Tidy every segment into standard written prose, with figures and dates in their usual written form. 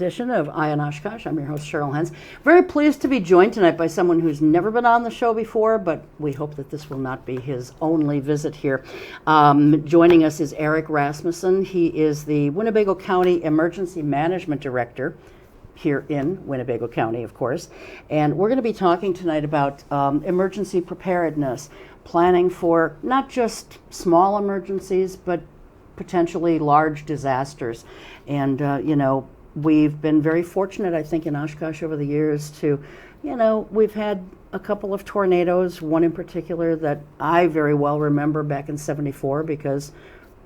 edition of Eye on Oshkosh. I'm your host, Cheryl Hens. Very pleased to be joined tonight by someone who's never been on the show before, but we hope that this will not be his only visit here. Joining us is Eric Rasmussen. He is the Winnebago County Emergency Management Director here in Winnebago County, of course. And we're going to be talking tonight about emergency preparedness, planning for not just small emergencies, but potentially large disasters. And, we've been very fortunate, I think, in Oshkosh over the years to, we've had a couple of tornadoes, one in particular that I very well remember back in '74 because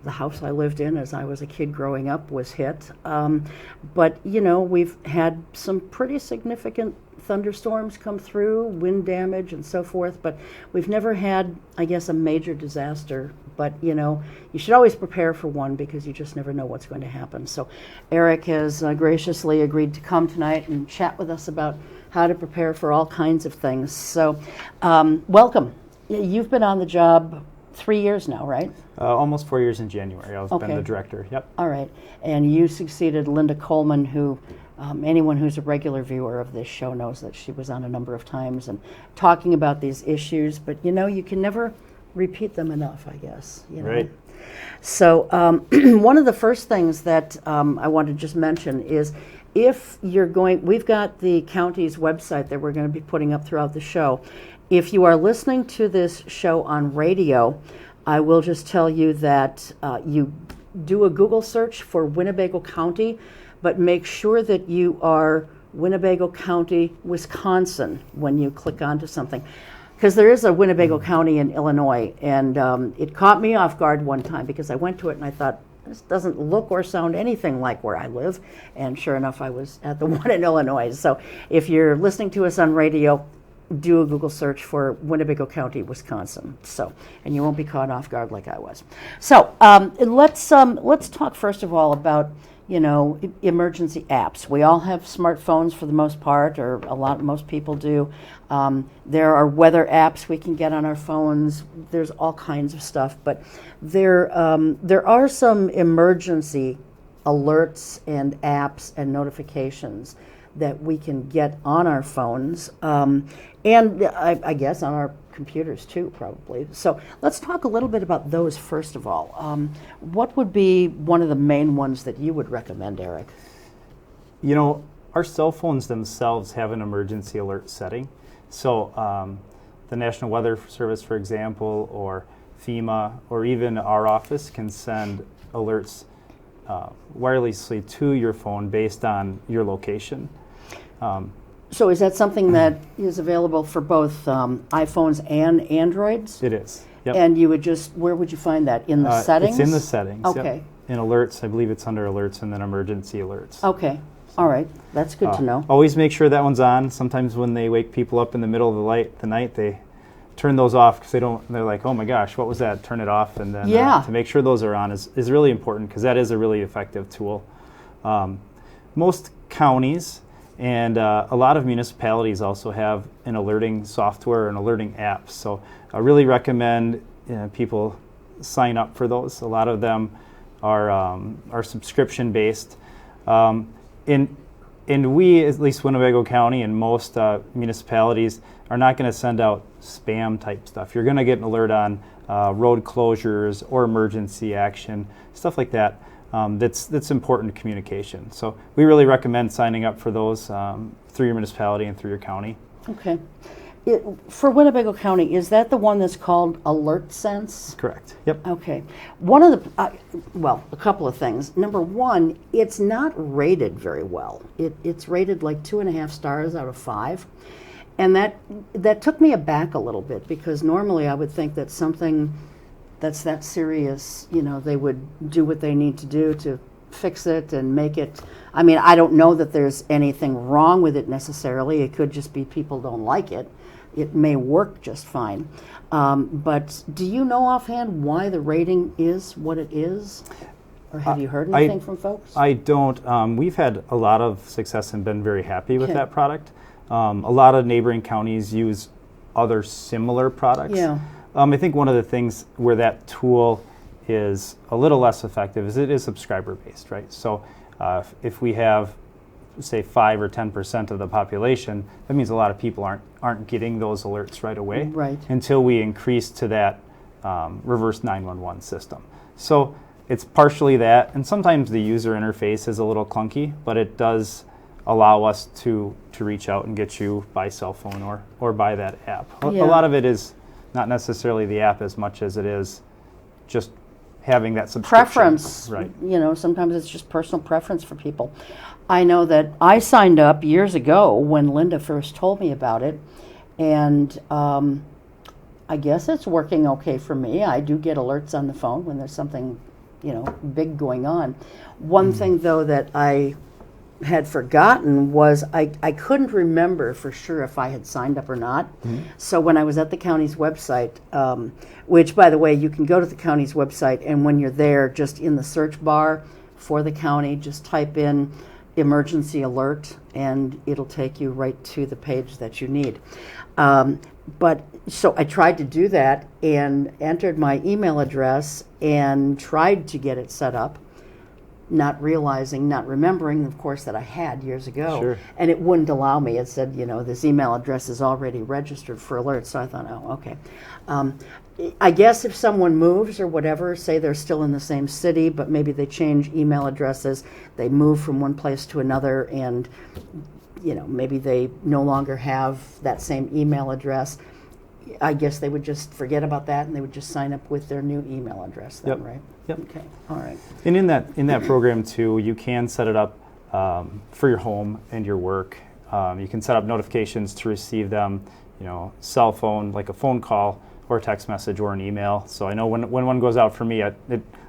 the house I lived in as I was a kid growing up was hit. But we've had some pretty significant thunderstorms come through, wind damage and so forth, but we've never had, I guess, a major disaster. But, you should always prepare for one because you just never know what's going to happen. So Eric has graciously agreed to come tonight and chat with us about how to prepare for all kinds of things. So welcome. You've been on the job 3 years now, right? Almost 4 years in January. I've been the director. Yep. All right. And you succeeded Linda Coleman, who anyone who's a regular viewer of this show knows that she was on a number of times and talking about these issues. But, you can never repeat them enough, I guess. Right. So one of the first things that I want to just mention is if you're going, we've got the county's website that we're going to be putting up throughout the show. If you are listening to this show on radio, I will just tell you that you do a Google search for Winnebago County, but make sure that you are Winnebago County, Wisconsin when you click onto something. Because there is a Winnebago County in Illinois, and it caught me off guard one time because I went to it and I thought, this doesn't look or sound anything like where I live. And sure enough, I was at the one in Illinois. So if you're listening to us on radio, do a Google search for Winnebago County, Wisconsin. So, and you won't be caught off guard like I was. So let's talk first of all about emergency apps. We all have smartphones for the most part, or most people do. There are weather apps we can get on our phones. There's all kinds of stuff, but there are some emergency alerts and apps and notifications that we can get on our phones, and I guess on our computers too, probably. So let's talk a little bit about those first of all. What would be one of the main ones that you would recommend, Eric? Our cell phones themselves have an emergency alert setting. So the National Weather Service, for example, or FEMA, or even our office can send alerts wirelessly to your phone based on your location. So is that something that is available for both iPhones and Androids? It is. Yep. And you would where would you find that? In the settings? It's in the settings. Okay. Yep. In alerts, I believe it's under alerts and then emergency alerts. Okay. All right. That's good to know. Always make sure that one's on. Sometimes when they wake people up in the middle of the night, they turn those off because they're like, oh my gosh, what was that? Turn it off. And then to make sure those are on is really important because that is a really effective tool. Most counties and a lot of municipalities also have an alerting software and alerting apps. So I really recommend people sign up for those. A lot of them are subscription based. And we, at least Winnebago County and most municipalities, are not going to send out spam type stuff. You're going to get an alert on road closures or emergency action, stuff like that. That's important communication. So we really recommend signing up for those through your municipality and through your county. Okay. For Winnebago County, is that the one that's called AlertSense? Correct. Yep. Okay. One of the, a couple of things. Number one, it's not rated very well. It's rated like 2.5 stars out of 5. And that took me aback a little bit because normally I would think that something that's that serious, they would do what they need to do to fix it and make it. I mean, I don't know that there's anything wrong with it necessarily. It could just be people don't like it. It may work just fine. But do you know offhand why the rating is what it is? Or have you heard anything from folks? I don't. We've had a lot of success and been very happy with that product. A lot of neighboring counties use other similar products. Yeah. I think one of the things where that tool is a little less effective is it is subscriber based, right? So if we have say 5 or 10% of the population, that means a lot of people aren't getting those alerts right away, right, until we increase to that reverse 911 system. So it's partially that, and sometimes the user interface is a little clunky, but it does allow us to reach out and get you by cell phone or by that app. Yeah. A lot of it is not necessarily the app as much as it is just having that subscription. Preference, right? Sometimes it's just personal preference for people. I know that I signed up years ago when Linda first told me about it, and I guess it's working okay for me. I do get alerts on the phone when there's something, big going on. One thing, though, that I had forgotten was I couldn't remember for sure if I had signed up or not. So when I was at the county's website, which, by the way, you can go to the county's website, and when you're there, just in the search bar for the county, just type in emergency alert, and it'll take you right to the page that you need. But so I tried to do that and entered my email address and tried to get it set up, not remembering, of course, that I had years ago. Sure. And it wouldn't allow me. It said, this email address is already registered for alerts. So I thought, oh, okay. I guess if someone moves or whatever, say they're still in the same city, but maybe they change email addresses, they move from one place to another, and maybe they no longer have that same email address, I guess they would just forget about that and they would just sign up with their new email address then, right? Yep. Okay, all right. And in that program too, you can set it up for your home and your work. You can set up notifications to receive them, cell phone, like a phone call or a text message or an email. So I know when one goes out for me,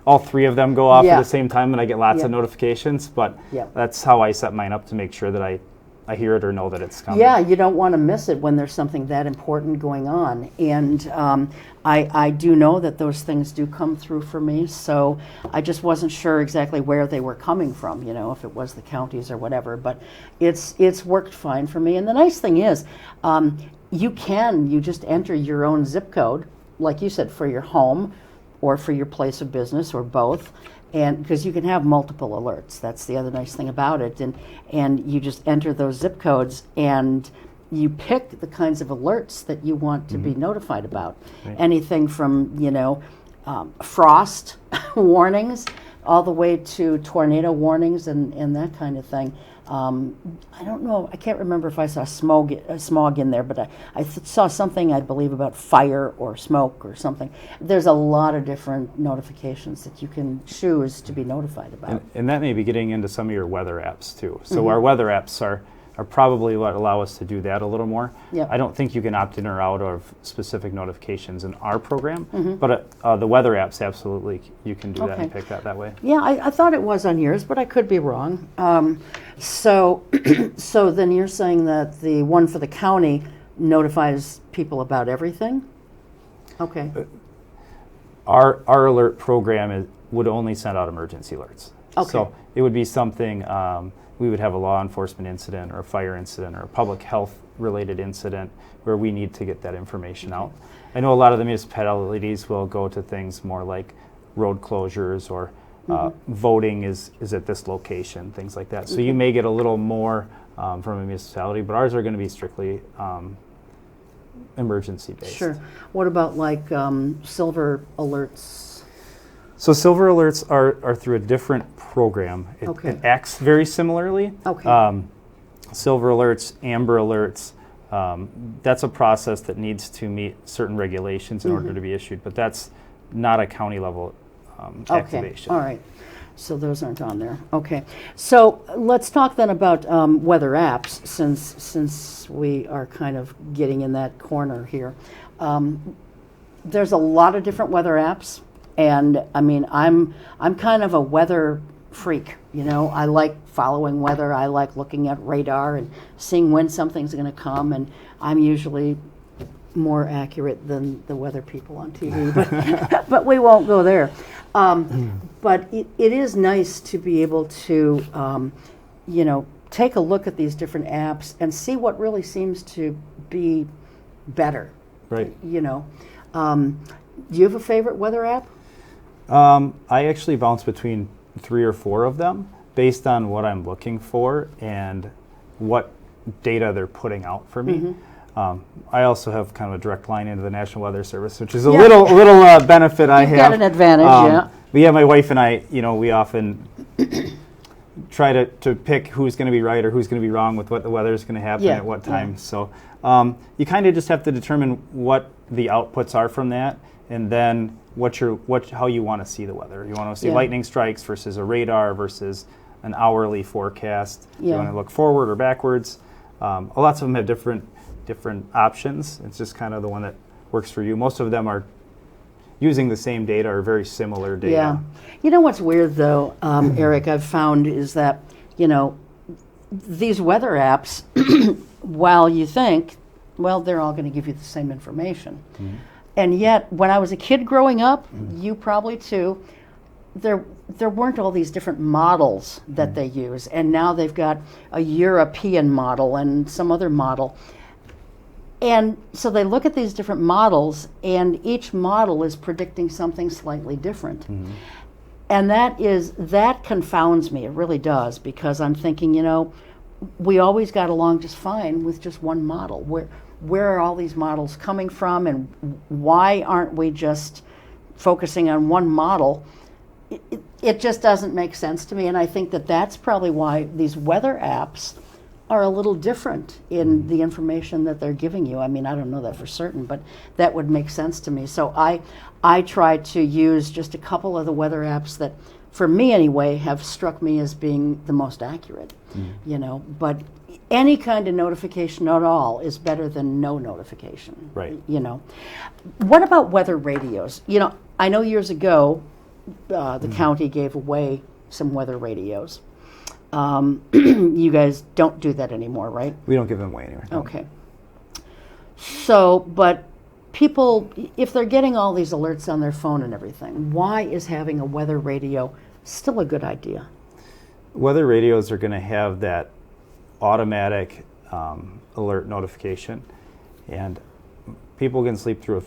all three of them go off at the same time and I get lots of notifications, but that's how I set mine up to make sure that I hear it or know that it's coming. Yeah, you don't want to miss it when there's something that important going on. And I do know that those things do come through for me, so I just wasn't sure exactly where they were coming from, if it was the counties or whatever. But it's worked fine for me. And the nice thing is, you just enter your own zip code, like you said, for your home or for your place of business or both. And because you can have multiple alerts, that's the other nice thing about it. And you just enter those zip codes and you pick the kinds of alerts that you want to be notified about. Right. Anything from frost warnings all the way to tornado warnings and that kind of thing. I don't know, I can't remember if I saw smog in there, but I saw something, I believe, about fire or smoke or something. There's a lot of different notifications that you can choose to be notified about. And that may be getting into some of your weather apps too. So our weather apps are probably what allow us to do that a little more. Yep. I don't think you can opt in or out of specific notifications in our program, but the weather apps, absolutely, you can do that and pick that way. Yeah, I thought it was on yours, but I could be wrong. So then you're saying that the one for the county notifies people about everything? Okay. Our alert program would only send out emergency alerts. Okay. So it would be something, we would have a law enforcement incident or a fire incident or a public health related incident where we need to get that information out. I know a lot of the municipalities will go to things more like road closures or voting is at this location, things like that. So you may get a little more from a municipality, but ours are going to be strictly emergency based. Sure. What about like silver alerts? So silver alerts are through a different program. It acts very similarly. Okay. Silver alerts, amber alerts, that's a process that needs to meet certain regulations in order to be issued, but that's not a county level activation. All right. So those aren't on there. Okay. So let's talk then about weather apps, since we are kind of getting in that corner here. There's a lot of different weather apps. And I mean, I'm kind of a weather freak, I like following weather. I like looking at radar and seeing when something's going to come. And I'm usually more accurate than the weather people on TV, but we won't go there. But it is nice to be able to, take a look at these different apps and see what really seems to be better. Right. Do you have a favorite weather app? I actually bounce between 3 or 4 of them, based on what I'm looking for and what data they're putting out for me. I also have kind of a direct line into the National Weather Service, which is a little benefit I have. You've got an advantage, yeah. But yeah, my wife and I, we often try to pick who's going to be right or who's going to be wrong with what the weather is going to happen at what time. So you kind of just have to determine what the outputs are from that, and then how you want to see the weather. You want to see lightning strikes versus a radar versus an hourly forecast. You want to look forward or backwards. Lots of them have different options. It's just kind of the one that works for you. Most of them are using the same data or very similar data. Yeah. You know what's weird though, Eric, I've found is that, these weather apps, while you think, well, they're all going to give you the same information. And yet, when I was a kid growing up, you probably too, there weren't all these different models that they use. And now they've got a European model and some other model. And so they look at these different models, and each model is predicting something slightly different. And that confounds me. It really does, because I'm thinking, we always got along just fine with just one model. Where are all these models coming from, and why aren't we just focusing on one model? It just doesn't make sense to me, and I think that's probably why these weather apps are a little different in the information that they're giving you. I mean, I don't know that for certain, but that would make sense to me. So I try to use just a couple of the weather apps that, for me anyway, have struck me as being the most accurate. But any kind of notification at all is better than no notification. Right. What about weather radios? I know years ago the county gave away some weather radios. You guys don't do that anymore, right? We don't give them away anymore. No. Okay. So, but people, if they're getting all these alerts on their phone and everything, why is having a weather radio still a good idea? Weather radios are going to have that automatic alert notification, and people can sleep through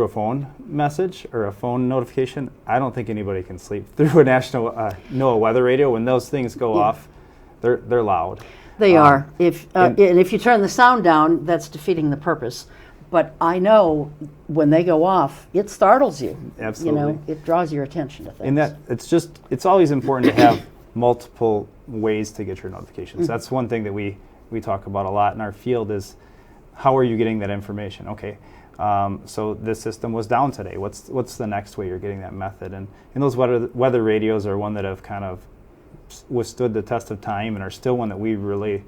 a phone message or a phone notification. I don't think anybody can sleep through a national NOAA weather radio. When those things go off, they're loud. They are. And if you turn the sound down, that's defeating the purpose. But I know when they go off, it startles you. Absolutely. It draws your attention to things. And it's always important to have multiple ways to get your notifications. That's one thing that we talk about a lot in our field is, how are you getting that information? Okay. So this system was down today. What's the next way you're getting that method? And those weather radios are one that have kind of withstood the test of time and are still one that we really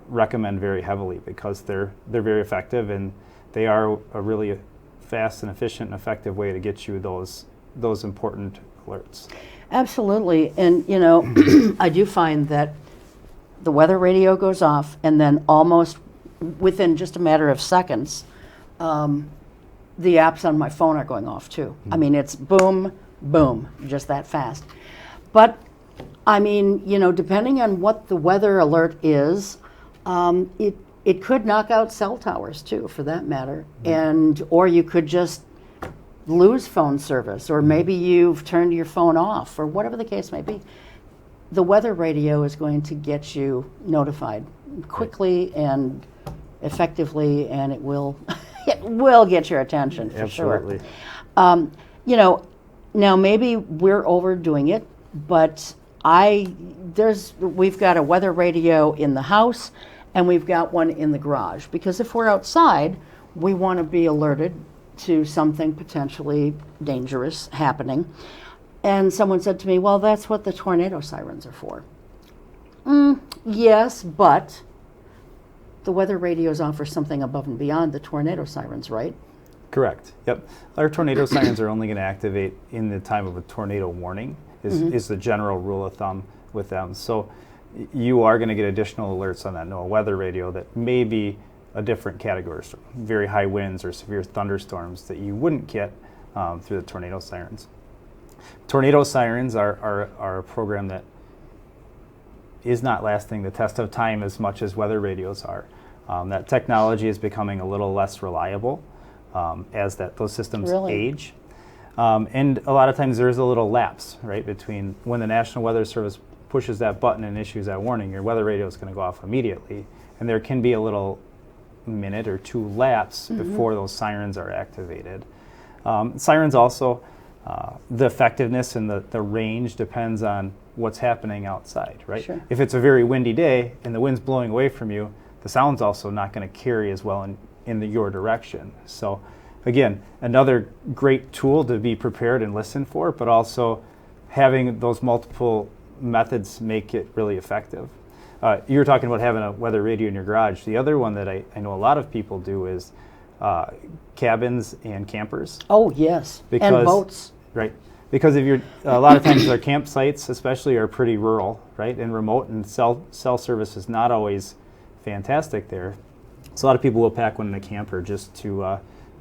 recommend very heavily, because they're very effective, and they are a really fast and efficient and effective way to get you those important alerts. Absolutely. And I do find that the weather radio goes off, and then almost within just a matter of seconds, the apps on my phone are going off too. I mean, it's boom, boom, just that fast. But I mean, depending on what the weather alert is, it could knock out cell towers too, for that matter. Or you could just lose phone service, or maybe you've turned your phone off, or whatever the case may be. The weather radio is going to get you notified quickly and effectively, and it will get your attention for Absolutely. Sure. Now maybe we're overdoing it, but we've got a weather radio in the house, and we've got one in the garage, because if we're outside, we want to be alerted to something potentially dangerous happening. And someone said to me, well, that's what the tornado sirens are for. Yes, but the weather radios offer something above and beyond the tornado sirens, right? Correct. Yep. Our tornado sirens are only going to activate in the time of a tornado warning, is the general rule of thumb with them. So you are going to get additional alerts on that NOAA weather radio that may be a different category, so very high winds or severe thunderstorms that you wouldn't get through the tornado sirens. Tornado sirens are a program that is not lasting the test of time as much as weather radios are. That technology is becoming a little less reliable as those systems age. And a lot of times there's a little lapse, right, between when the National Weather Service pushes that button and issues that warning, your weather radio is going to go off immediately. And there can be a little minute or two lapse before those sirens are activated. Sirens also, the effectiveness and the range depends on what's happening outside, right? Sure. If it's a very windy day and the wind's blowing away from you, the sound's also not going to carry as well in your direction. So again, another great tool to be prepared and listen for, but also having those multiple methods make it really effective. You were talking about having a weather radio in your garage. The other one that I know a lot of people do is cabins and campers. Oh, yes, and boats. Right, because if you're, a lot of times our campsites especially are pretty rural, right, and remote, and cell service is not always fantastic there. So a lot of people will pack one in a camper just to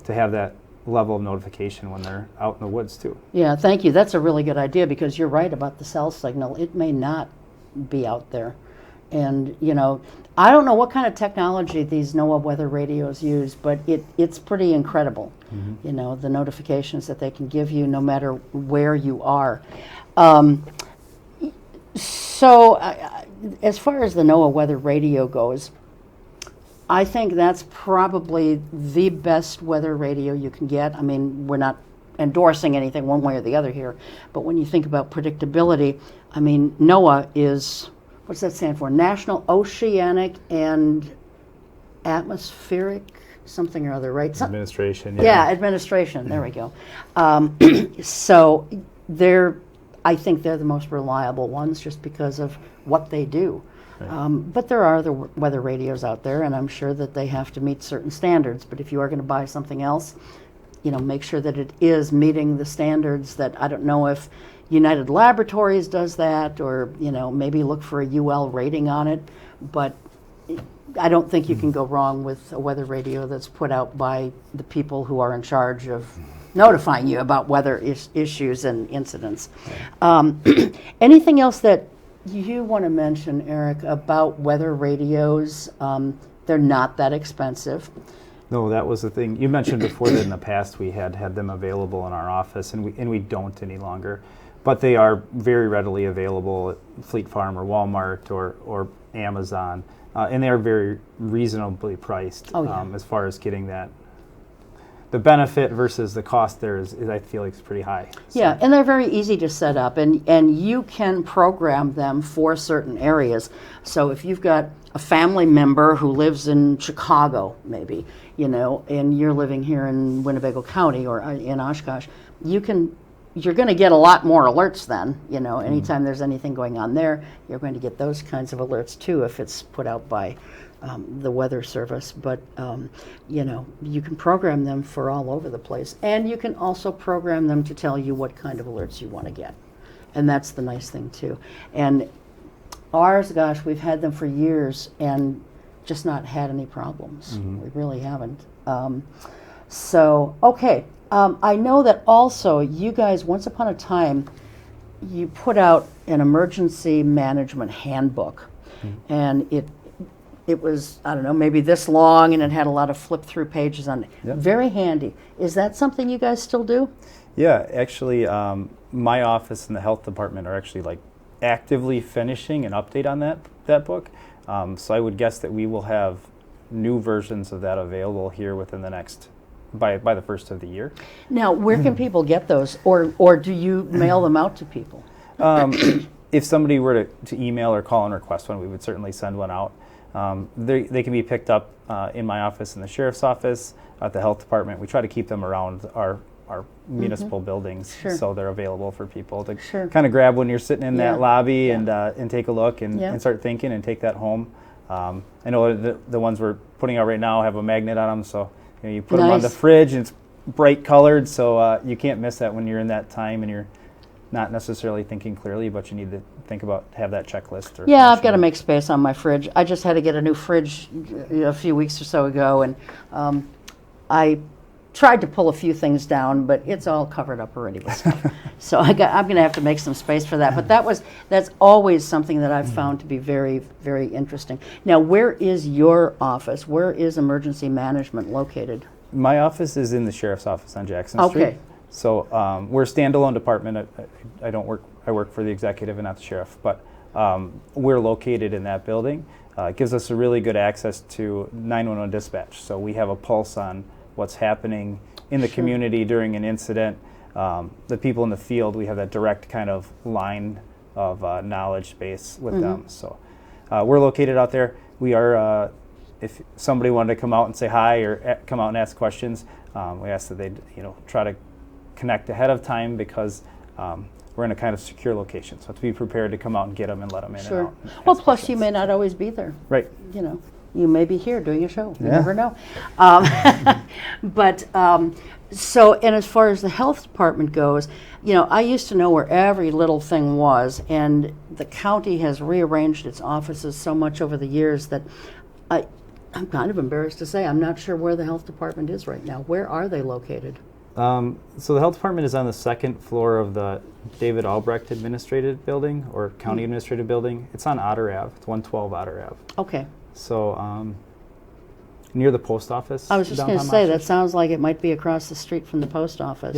have that level of notification when they're out in the woods too. Yeah, thank you. That's a really good idea, because you're right about the cell signal. It may not be out there. And, you know, I don't know what kind of technology these NOAA weather radios use, but it's pretty incredible, you know, the notifications that they can give you no matter where you are. So as far as the NOAA weather radio goes, I think that's probably the best weather radio you can get. I mean, we're not endorsing anything one way or the other here, but when you think about predictability, I mean, NOAA is... what's that stand for? National Oceanic and Atmospheric something or other, right? Administration. Yeah, administration. There we go. So I think they're the most reliable ones just because of what they do. Right. But there are other weather radios out there, and I'm sure that they have to meet certain standards. But if you are going to buy something else, you know, make sure that it is meeting the standards that, I don't know if United Laboratories does that, or, you know, maybe look for a UL rating on it. But I don't think you can go wrong with a weather radio that's put out by the people who are in charge of notifying you about weather issues and incidents. Anything else that you want to mention, Eric, about weather radios? They're not that expensive. No, that was the thing. You mentioned before that in the past we had them available in our office, and we don't any longer. But they are very readily available at Fleet Farm or Walmart or Amazon, and they are very reasonably priced. As far as getting that. The benefit versus the cost there is I feel like, it's pretty high. So. Yeah, and they're very easy to set up, and you can program them for certain areas. So if you've got a family member who lives in Chicago, maybe, you know, and you're living here in Winnebago County or in Oshkosh, you're going to get a lot more alerts then. You know, anytime there's anything going on there, you're going to get those kinds of alerts too if it's put out by the Weather Service. But, you know, you can program them for all over the place. And you can also program them to tell you what kind of alerts you want to get. And that's the nice thing too. And ours, gosh, we've had them for years and just not had any problems. We really haven't. Okay. I know that also you guys, once upon a time, you put out an emergency management handbook. And it was, I don't know, maybe this long, and it had a lot of flip-through pages on it. Yep. Very handy. Is that something you guys still do? Yeah, actually, my office and the health department are actually like actively finishing an update on that book. So I would guess that we will have new versions of that available here within the next, by the first of the year. Now, where can people get those, or do you mail them out to people? If somebody were to email or call and request one, we would certainly send one out. They can be picked up in my office, in the sheriff's office, at the health department. We try to keep them around our municipal buildings, so they're available for people to kind of grab when you're sitting in that lobby and take a look and start thinking and take that home. I know the ones we're putting out right now have a magnet on them, so you put them on the fridge and it's bright colored, so you can't miss that when you're in that time and you're not necessarily thinking clearly, but you need to have that checklist. I've got to make space on my fridge. I just had to get a new fridge a few weeks or so ago, and I tried to pull a few things down, but it's all covered up already with stuff. So I'm going to have to make some space for that. But that's always something that I've found to be very, very interesting. Now, where is your office? Where is emergency management located? My office is in the sheriff's office on Jackson Street. Okay. So we're a standalone department. I work for the executive and not the sheriff, but we're located in that building. It gives us a really good access to 911 dispatch. So we have a pulse on what's happening in the community during an incident. The people in the field, we have that direct kind of line of knowledge base with them. So we're located out there. We are, if somebody wanted to come out and say hi or come out and ask questions, we ask that they try to connect ahead of time, because we're in a kind of secure location. So to be prepared to come out and get them and let them in. Sure. And out and Well, ask plus questions. you may not always be there. Right. You may be here doing a show. You Yeah. never know. But so, and as far as the health department goes, I used to know where every little thing was, and the county has rearranged its offices so much over the years that I'm kind of embarrassed to say I'm not sure where the health department is right now. Where are they located? So the health department is on the second floor of the David Albrecht Administrative Building, or County Administrative Building. It's on Otter Ave. It's 112 Otter Ave. Okay. So near the post office. I was just going to downtown say, that Oshkosh. sounds like it might be across the street from the post office.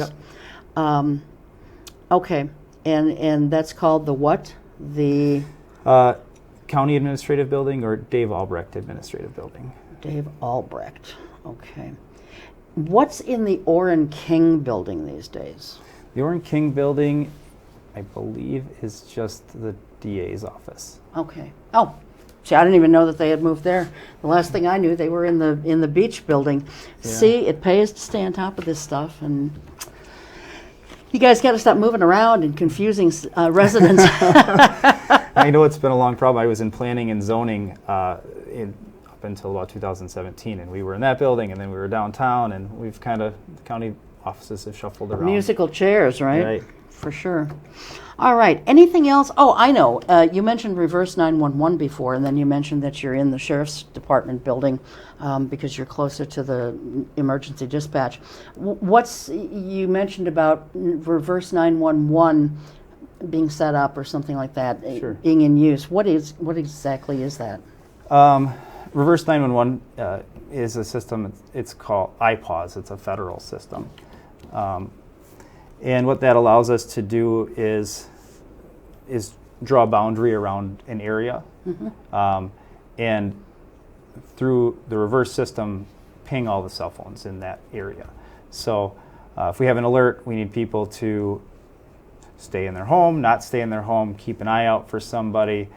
Yep. Okay. And that's called the what? The County Administrative Building, or Dave Albrecht Administrative Building. Dave Albrecht. Okay. What's in the Orrin King building these days? The Orrin King Building, I believe, is just the DA's office. Okay. Oh, see, I didn't even know that they had moved there. The last thing I knew, they were in the beach building. Yeah. See, it pays to stay on top of this stuff, and you guys got to stop moving around and confusing residents. I know it's been a long problem. I was in planning and zoning up until about 2017, and we were in that building, and then we were downtown, and we've kind of, the county offices have shuffled around. Musical chairs, right? Right. For sure. All right. Anything else? Oh, I know. You mentioned reverse 911 before, and then you mentioned that you're in the sheriff's department building because you're closer to the emergency dispatch. You mentioned about reverse 911 being set up or something like that, Sure. being in use. What exactly is that? Reverse 911 is a system, it's called IPAWS. It's a federal system. And what that allows us to do is draw a boundary around an area. And through the reverse system, ping all the cell phones in that area. So if we have an alert, we need people to stay in their home, not stay in their home, keep an eye out for somebody.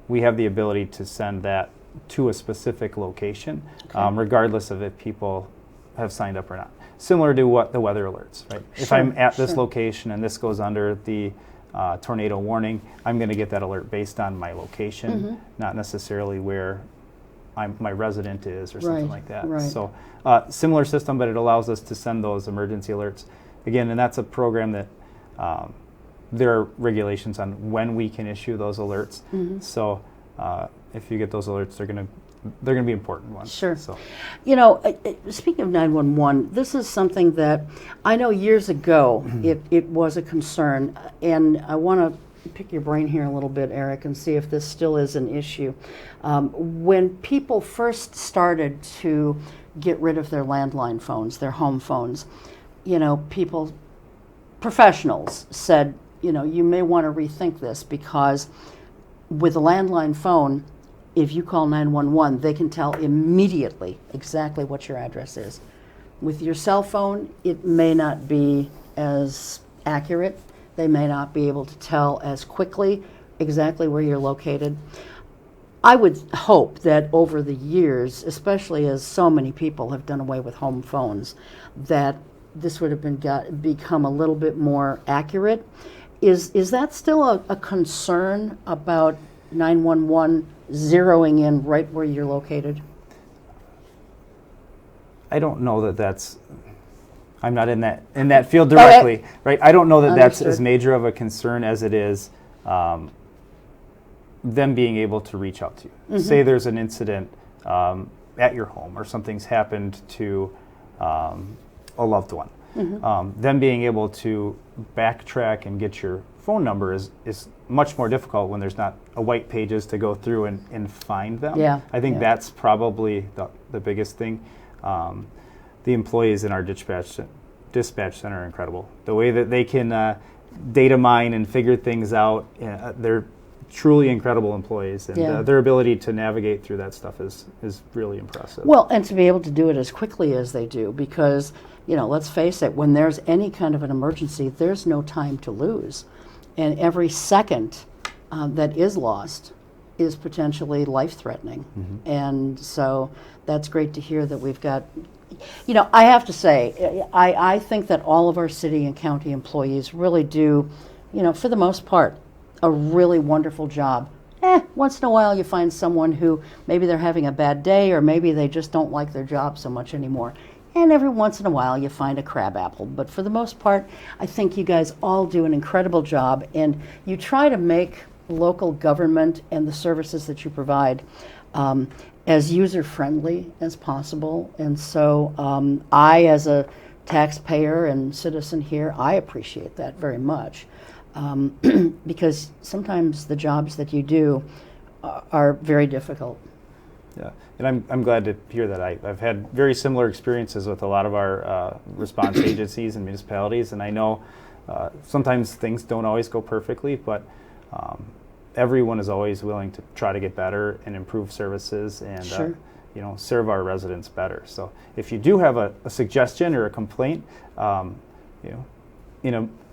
We have the ability to send that to a specific location, regardless of if people have signed up or not. Similar to what the weather alerts, right? Sure, if I'm at this sure. location and this goes under the tornado warning, I'm going to get that alert based on my location, not necessarily where my resident is or something like that. Right. So similar system, but it allows us to send those emergency alerts. Again, and that's a program that there are regulations on when we can issue those alerts. So if you get those alerts, they're going to be important ones. Sure. So. Speaking of 911, this is something that I know years ago it was a concern, and I want to pick your brain here a little bit, Eric, and see if this still is an issue. When people first started to get rid of their landline phones, their home phones, professionals said, you may want to rethink this, because with a landline phone, if you call 911, they can tell immediately exactly what your address is. With your cell phone, it may not be as accurate. They may not be able to tell as quickly exactly where you're located. I would hope that over the years, especially as so many people have done away with home phones, that this would have become a little bit more accurate. Is that still a concern about 911 zeroing in right where you're located? I don't know that that's. I'm not in that field directly, right? I don't know that that's as major of a concern as it is them being able to reach out to you. Say there's an incident at your home, or something's happened to a loved one. Them being able to backtrack and get your phone number is much more difficult when there's not a white pages to go through and find them. Yeah, I think that's probably the biggest thing. The employees in our dispatch center are incredible. The way that they can data mine and figure things out, they're truly incredible employees, and Yeah. their ability to navigate through that stuff is really impressive. Well, and to be able to do it as quickly as they do, because, let's face it, when there's any kind of an emergency, there's no time to lose. And every second that is lost is potentially life-threatening. And so that's great to hear that we've got, I have to say, I think that all of our city and county employees really do, for the most part, a really wonderful job. Once in a while you find someone who maybe they're having a bad day, or maybe they just don't like their job so much anymore. And every once in a while you find a crab apple. But for the most part, I think you guys all do an incredible job, and you try to make local government and the services that you provide as user-friendly as possible. And so I, as a taxpayer and citizen here, I appreciate that very much. Because sometimes the jobs that you do are very difficult. Yeah, and I'm glad to hear that. I've had very similar experiences with a lot of our response agencies and municipalities, and I know sometimes things don't always go perfectly, but everyone is always willing to try to get better and improve services and Sure. Serve our residents better. So if you do have a suggestion or a complaint,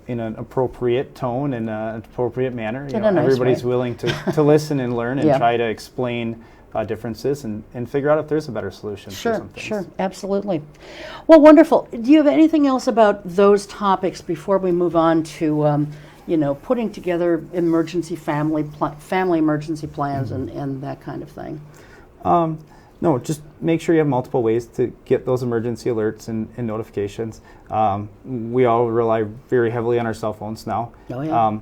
in an appropriate tone and an appropriate manner, In a nice everybody's way. willing to listen and learn and Yeah. try to explain differences and figure out if there's a better solution for Sure, some things. sure, absolutely. Well, wonderful. Do you have anything else about those topics before we move on to, putting together emergency family emergency plans and that kind of thing? No, just make sure you have multiple ways to get those emergency alerts and notifications. We all rely very heavily on our cell phones now. Oh, yeah.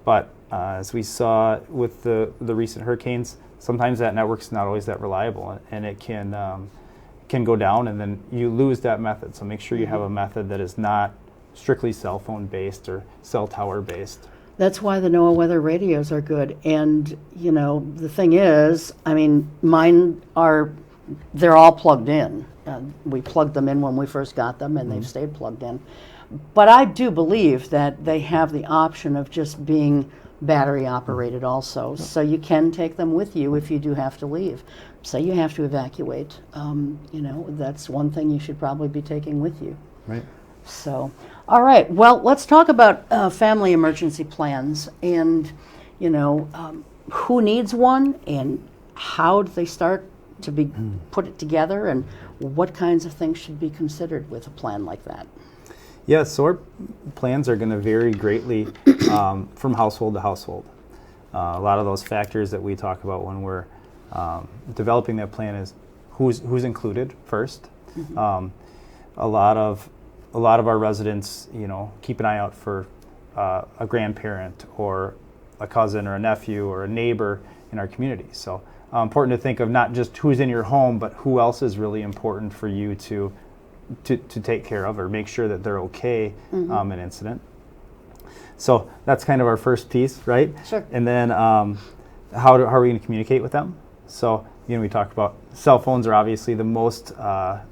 But as we saw with the recent hurricanes, sometimes that network's not always that reliable, and it can go down, and then you lose that method. So make sure you have a method that is not strictly cell phone based or cell tower based. That's why the NOAA weather radios are good. And, the thing is, mine they're all plugged in. We plugged them in when we first got them, and they've stayed plugged in. But I do believe that they have the option of just being battery operated also. So you can take them with you if you do have to leave. Say you have to evacuate. That's one thing you should probably be taking with you. Right. So, all right. Well, let's talk about family emergency plans and, who needs one and how do they start to be put it together, and what kinds of things should be considered with a plan like that. Yeah, so our plans are going to vary greatly from household to household. A lot of those factors that we talk about when we're developing that plan is who's included first. A lot of our residents, keep an eye out for a grandparent or a cousin or a nephew or a neighbor in our community. So important to think of not just who's in your home, but who else is really important for you to take care of or make sure that they're okay in an incident. So that's kind of our first piece, right? Sure. And then how are we going to communicate with them? So we talked about cell phones are obviously the most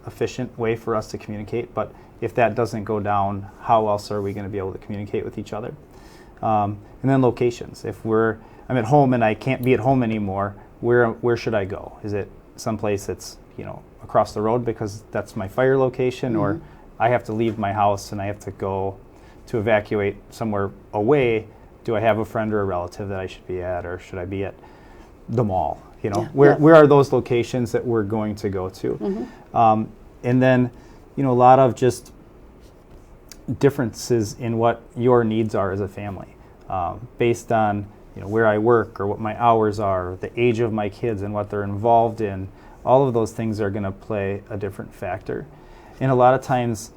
efficient way for us to communicate, but if that doesn't go down, how else are we going to be able to communicate with each other? And then locations. If I'm at home and I can't be at home anymore, where should I go? Is it someplace that's across the road because that's my fire location, or I have to leave my house and I have to go to evacuate somewhere away? Do I have a friend or a relative that I should be at, or should I be at the mall? Where are those locations that we're going to go to? And then a lot of just differences in what your needs are as a family, based on where I work or what my hours are, the age of my kids and what they're involved in. All of those things are going to play a different factor. And a lot of times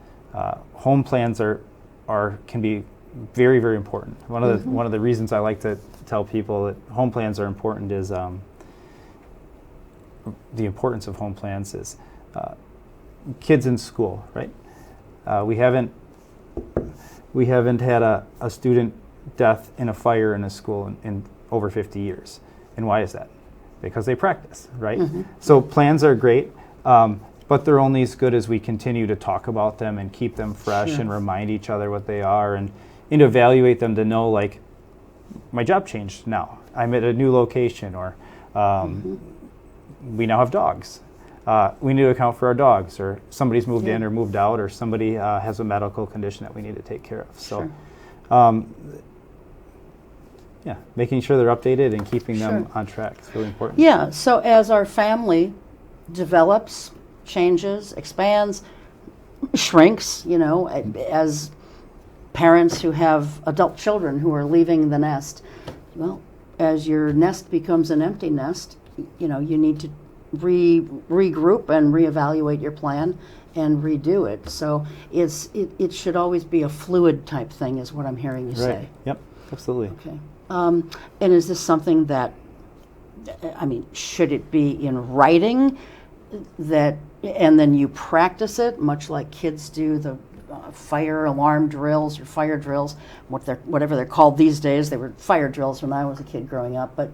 home plans can be very, very important. One of the reasons I like to tell people that home plans are important is the importance of home plans is kids in school, right? We haven't had a student death in a fire in a school in over 50 years. And why is that? Because they practice, right? So plans are great, but they're only as good as we continue to talk about them and keep them fresh and remind each other what they are and evaluate them to know, like, my job changed now. I'm at a new location, or we now have dogs. We need to account for our dogs, or somebody's moved in or moved out, or somebody has a medical condition that we need to take care of. So, making sure they're updated and keeping them on track is really important. Yeah, so as our family develops, changes, expands, shrinks, as parents who have adult children who are leaving the nest, well, as your nest becomes an empty nest, you need to regroup and reevaluate your plan and redo it. So it should always be a fluid type thing, is what I'm hearing you say. Yep, absolutely. Okay. And is this something that, should it be in writing and then you practice it, much like kids do the fire alarm drills or fire drills, whatever they're called these days? They were fire drills when I was a kid growing up. But,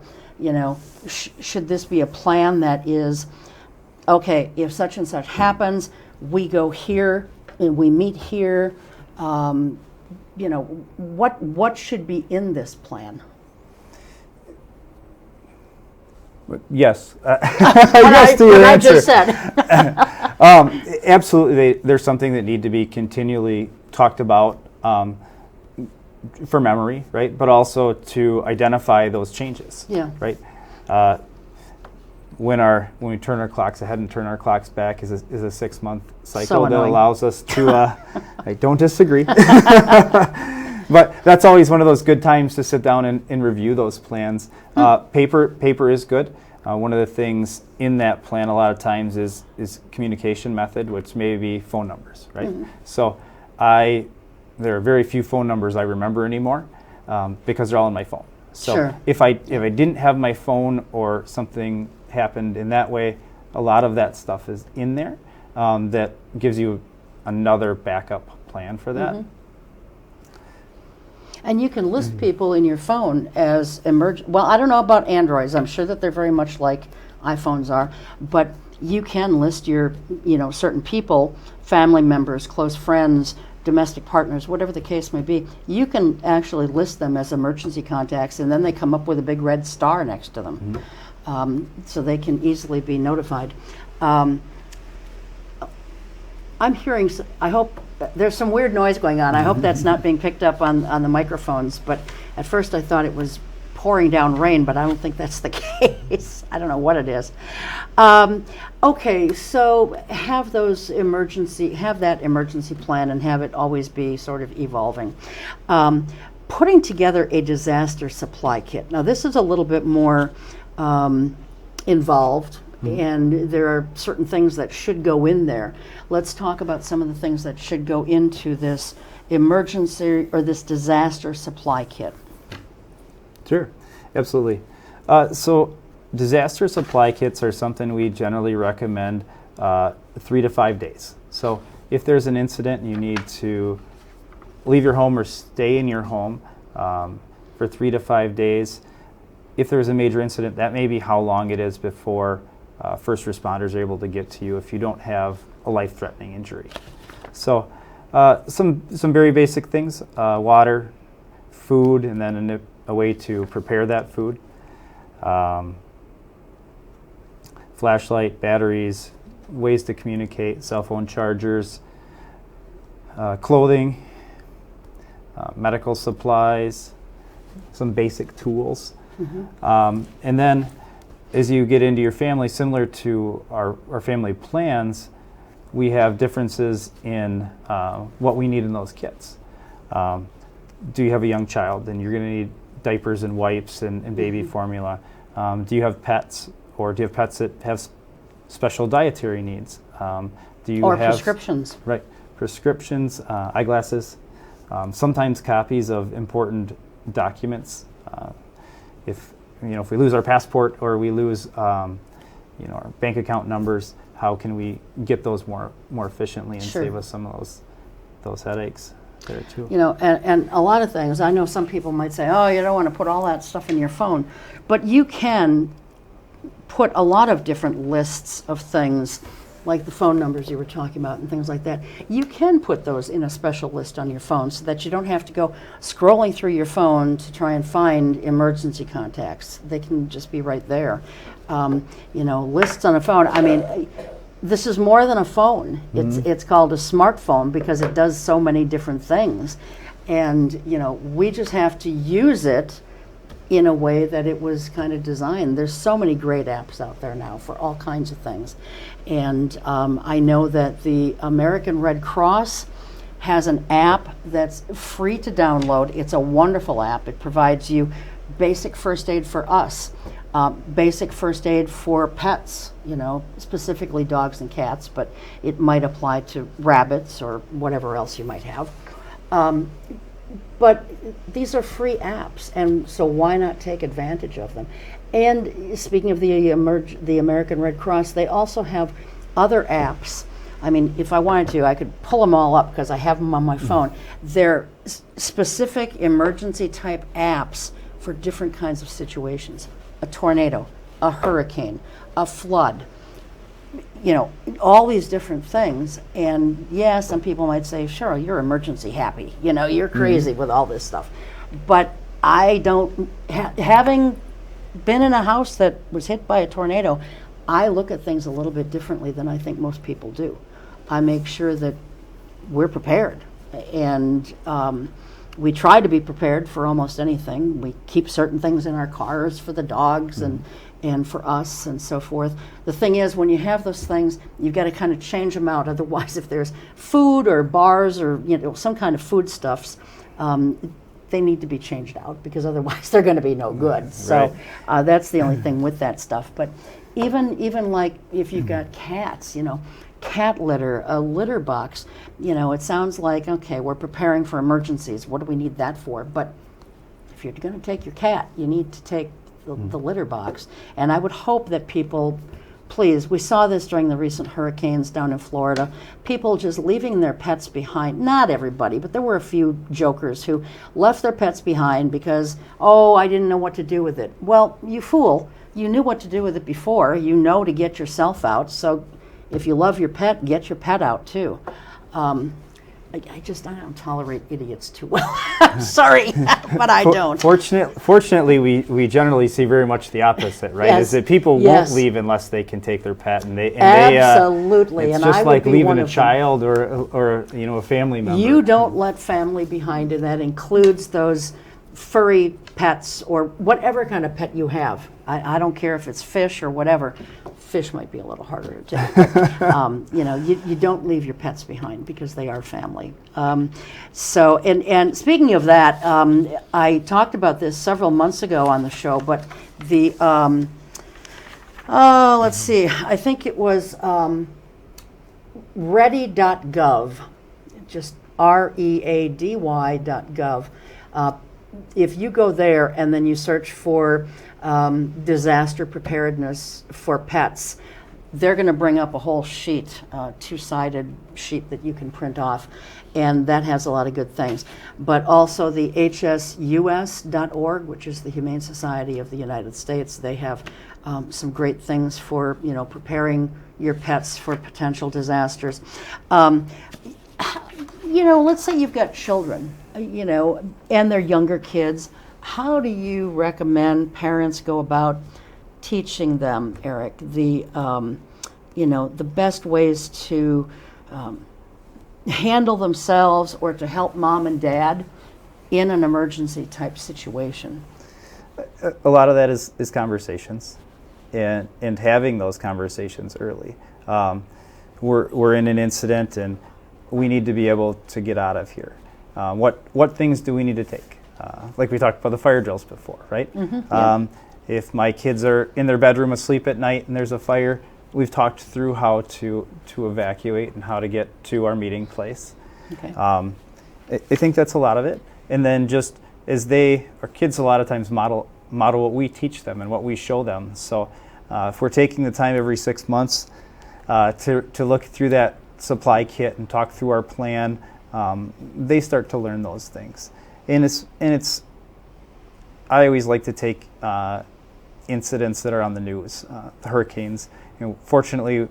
should this be a plan that is, okay, if such and such happens, we go here and we meet here? What should be in this plan? Yes. Yes to your answer. I just said. Absolutely, there's something that need to be continually talked about for memory, right? But also to identify those changes. Yeah. Right. When we turn our clocks ahead and turn our clocks back is a 6-month cycle that allows us to. I don't disagree. But that's always one of those good times to sit down and review those plans. Paper is good. One of the things in that plan a lot of times is communication method, which may be phone numbers, right? So there are very few phone numbers I remember anymore because they're all on my phone. So if I didn't have my phone or something happened in that way, a lot of that stuff is in there that gives you another backup plan for that. And you can list people in your phone as well, I don't know about Androids. I'm sure that they're very much like iPhones are, but you can list your, certain people, family members, close friends, domestic partners, whatever the case may be. You can actually list them as emergency contacts, and then they come up with a big red star next to them, so they can easily be notified. I'm hearing, I hope, there's some weird noise going on. I hope that's not being picked up on the microphones, but at first I thought it was pouring down rain, but I don't think that's the case. I don't know what it is. Okay, so have that emergency plan and have it always be sort of evolving. Putting together a disaster supply kit. Now this is a little bit more involved, and there are certain things that should go in there. Let's talk about some of the things that should go into this emergency or this disaster supply kit. Sure, absolutely. So disaster supply kits are something we generally recommend 3 to 5 days. So if there's an incident and you need to leave your home or stay in your home for 3 to 5 days, if there's a major incident, that may be how long it is before first responders are able to get to you if you don't have a life-threatening injury. So some very basic things, water, food, and then a way to prepare that food. Flashlight, batteries, ways to communicate, cell phone chargers, clothing, medical supplies, some basic tools. And then as you get into your family, similar to our family plans, we have differences in what we need in those kits. Do you have a young child? Then you're going to need diapers and wipes and baby formula. Do you have pets, or do you have pets that have special dietary needs? Do you have prescriptions? Right, prescriptions, eyeglasses, sometimes copies of important documents. If we lose our passport or we lose our bank account numbers, how can we get those more efficiently and save us some of those headaches there too? And a lot of things. I know some people might say, "Oh, you don't want to put all that stuff in your phone," but you can put a lot of different lists of things like the phone numbers you were talking about and things like that, you can put those in a special list on your phone so that you don't have to go scrolling through your phone to try and find emergency contacts. They can just be right there. Lists on a phone. I mean, this is more than a phone. It's called a smartphone because it does so many different things. And, we just have to use it in a way that it was kind of designed. There's so many great apps out there now for all kinds of things. And I know that the American Red Cross has an app that's free to download. It's a wonderful app. It provides you basic first aid for us, basic first aid for pets, specifically dogs and cats, but it might apply to rabbits or whatever else you might have. But these are free apps, and so why not take advantage of them? And speaking of the American Red Cross, they also have other apps. I mean, if I wanted to, I could pull them all up because I have them on my phone. They're specific emergency type apps for different kinds of situations. A tornado, a hurricane, a flood, all these different things. And yeah, some people might say, sure, you're emergency happy. You're crazy with all this stuff. But I don't, having been in a house that was hit by a tornado, I look at things a little bit differently than I think most people do. I make sure that we're prepared. And we try to be prepared for almost anything. We keep certain things in our cars for the dogs and for us and so forth. The thing is, when you have those things, you've got to kind of change them out. Otherwise, if there's food or bars or some kind of foodstuffs, they need to be changed out because otherwise they're going to be no good. Right. So that's the only thing with that stuff. But even like if you've got cats, cat litter, a litter box, it sounds like, okay, we're preparing for emergencies. What do we need that for? But if you're going to take your cat, you need to take the litter box. And I would hope that people, please, we saw this during the recent hurricanes down in Florida, people just leaving their pets behind. Not everybody, but there were a few jokers who left their pets behind because, I didn't know what to do with it. Well, you fool, you knew what to do with it before. You know to get yourself out. So if you love your pet, get your pet out too. I don't tolerate idiots too well. Sorry, but I don't. Fortunately, we generally see very much the opposite, right? Yes. Is that people won't leave unless they can take their pet, Absolutely. It's and just I like would be leaving a child or a family member. You don't let family behind, and that includes those furry pets or whatever kind of pet you have. I don't care if it's fish or whatever. Fish might be a little harder to take. But, you don't leave your pets behind because they are family. And speaking of that, I talked about this several months ago on the show, but the, let's see, I think it was ready.gov, just ready.gov. If you go there and then you search for disaster preparedness for pets, they're going to bring up a whole sheet, two-sided sheet that you can print off, and that has a lot of good things. But also the hsus.org, which is the Humane Society of the United States, they have some great things for preparing your pets for potential disasters. Let's say you've got children, and they're younger kids. How do you recommend parents go about teaching them, Eric, the best ways to handle themselves or to help mom and dad in an emergency type situation? A lot of that is conversations, and having those conversations early. We're in an incident, and we need to be able to get out of here. What things do we need to take? Like we talked about the fire drills before, right? Mm-hmm, if my kids are in their bedroom asleep at night and there's a fire, we've talked through how to evacuate and how to get to our meeting place. Okay. I think that's a lot of it. And then just as our kids a lot of times model what we teach them and what we show them. So if we're taking the time every 6 months to look through that supply kit and talk through our plan, they start to learn those things. And it's I always like to take incidents that are on the news, the hurricanes. Fortunately,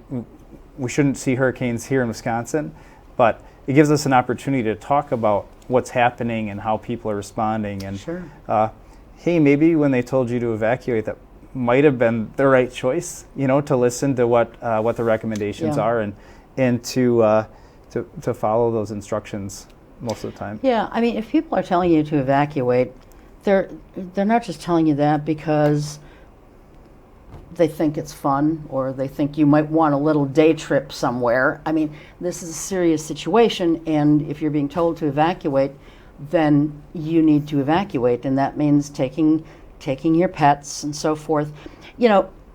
we shouldn't see hurricanes here in Wisconsin, but it gives us an opportunity to talk about what's happening and how people are responding. And Sure. Hey, maybe when they told you to evacuate, that might have been the right choice, to listen to what the recommendations are and to follow those instructions most of the time. Yeah, I mean, if people are telling you to evacuate, they're not just telling you that because they think it's fun or they think you might want a little day trip somewhere. I mean, this is a serious situation, and if you're being told to evacuate, then you need to evacuate, and that means taking your pets and so forth.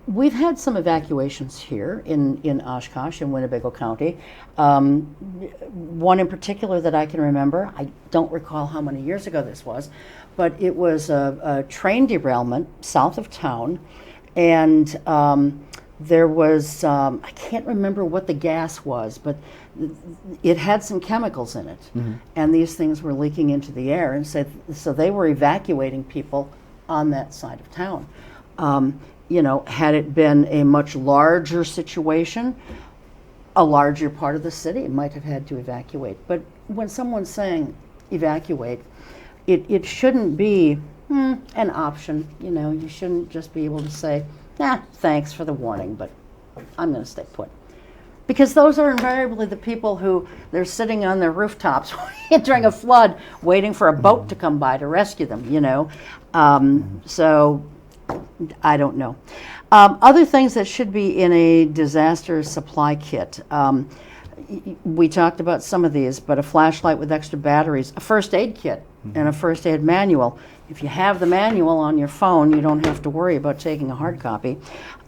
We've had some evacuations here in Oshkosh, in Winnebago County. One in particular that I can remember, I don't recall how many years ago this was, but it was a train derailment south of town, and there was, I can't remember what the gas was, but it had some chemicals in it, and these things were leaking into the air, and so they were evacuating people on that side of town. Had it been a much larger situation, a larger part of the city might have had to evacuate. But when someone's saying evacuate, it shouldn't be an option. You shouldn't just be able to say, thanks for the warning, but I'm going to stay put. Because those are invariably the people who they're sitting on their rooftops during a flood waiting for a boat to come by to rescue them, So I don't know. Other things that should be in a disaster supply kit. We talked about some of these, but a flashlight with extra batteries, a first aid kit, and a first aid manual. If you have the manual on your phone, you don't have to worry about taking a hard copy.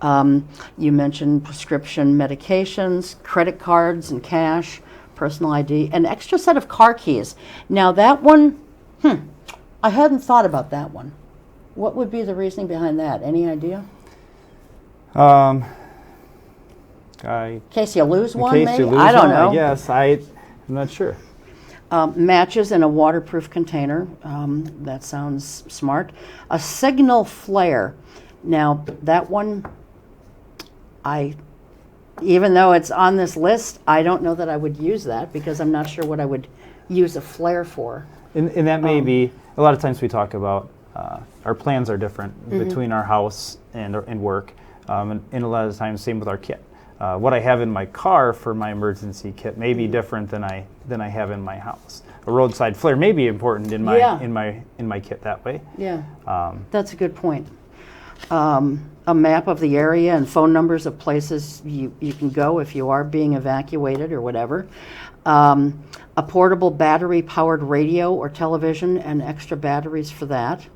You mentioned prescription medications, credit cards and cash, personal ID, an extra set of car keys. Now that one, I hadn't thought about that one. What would be the reasoning behind that? Any idea? In case you lose one, maybe? I don't know. Yes, I'm not sure. Matches in a waterproof container. That sounds smart. A signal flare. Now, that one, even though it's on this list, I don't know that I would use that because I'm not sure what I would use a flare for. And that may be, a lot of times we talk about our plans are different between our house and work, and a lot of times same with our kit. What I have in my car for my emergency kit may be different than I have in my house. A roadside flare may be important in my kit that way. Yeah, that's a good point. A map of the area and phone numbers of places you can go if you are being evacuated or whatever. A portable battery-powered radio or television and extra batteries for that.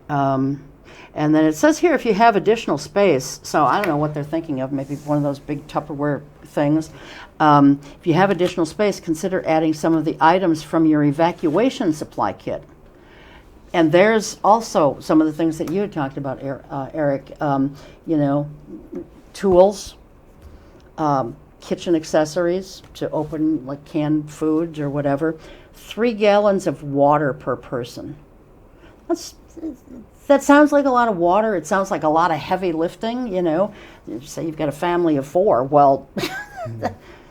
And then it says here if you have additional space, so I don't know what they're thinking of, maybe one of those big Tupperware things. If you have additional space, consider adding some of the items from your evacuation supply kit. And there's also some of the things that you had talked about, Eric, tools, kitchen accessories to open like canned foods or whatever, 3 gallons of water per person. That sounds like a lot of water. It sounds like a lot of heavy lifting, Say you've got a family of 4. Well,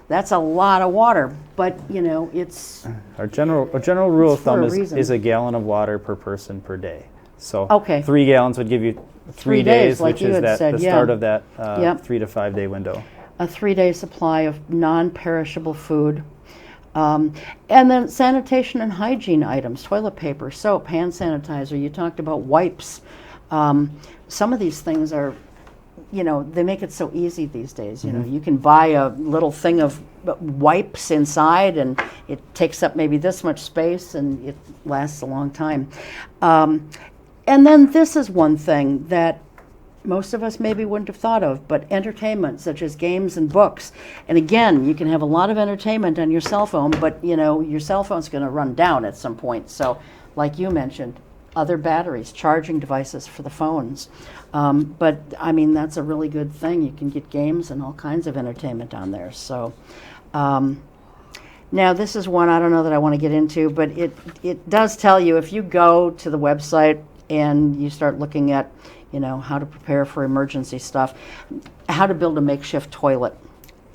that's a lot of water. But, it's... Our general rule of thumb is a gallon of water per person per day. So 3 gallons would give you 3 days, like which is the start of that 3 to 5 day window. A 3-day supply of non-perishable food. And then sanitation and hygiene items, toilet paper, soap, hand sanitizer. You talked about wipes. Some of these things are, they make it so easy these days. You can buy a little thing of wipes inside and it takes up maybe this much space and it lasts a long time. And then this is one thing that most of us maybe wouldn't have thought of, but entertainment such as games and books. And again, you can have a lot of entertainment on your cell phone, but your cell phone's going to run down at some point. So like you mentioned, other batteries, charging devices for the phones. But I mean, that's a really good thing. You can get games and all kinds of entertainment on there. So now this is one I don't know that I want to get into, but it does tell you if you go to the website and you start looking at how to prepare for emergency stuff, how to build a makeshift toilet.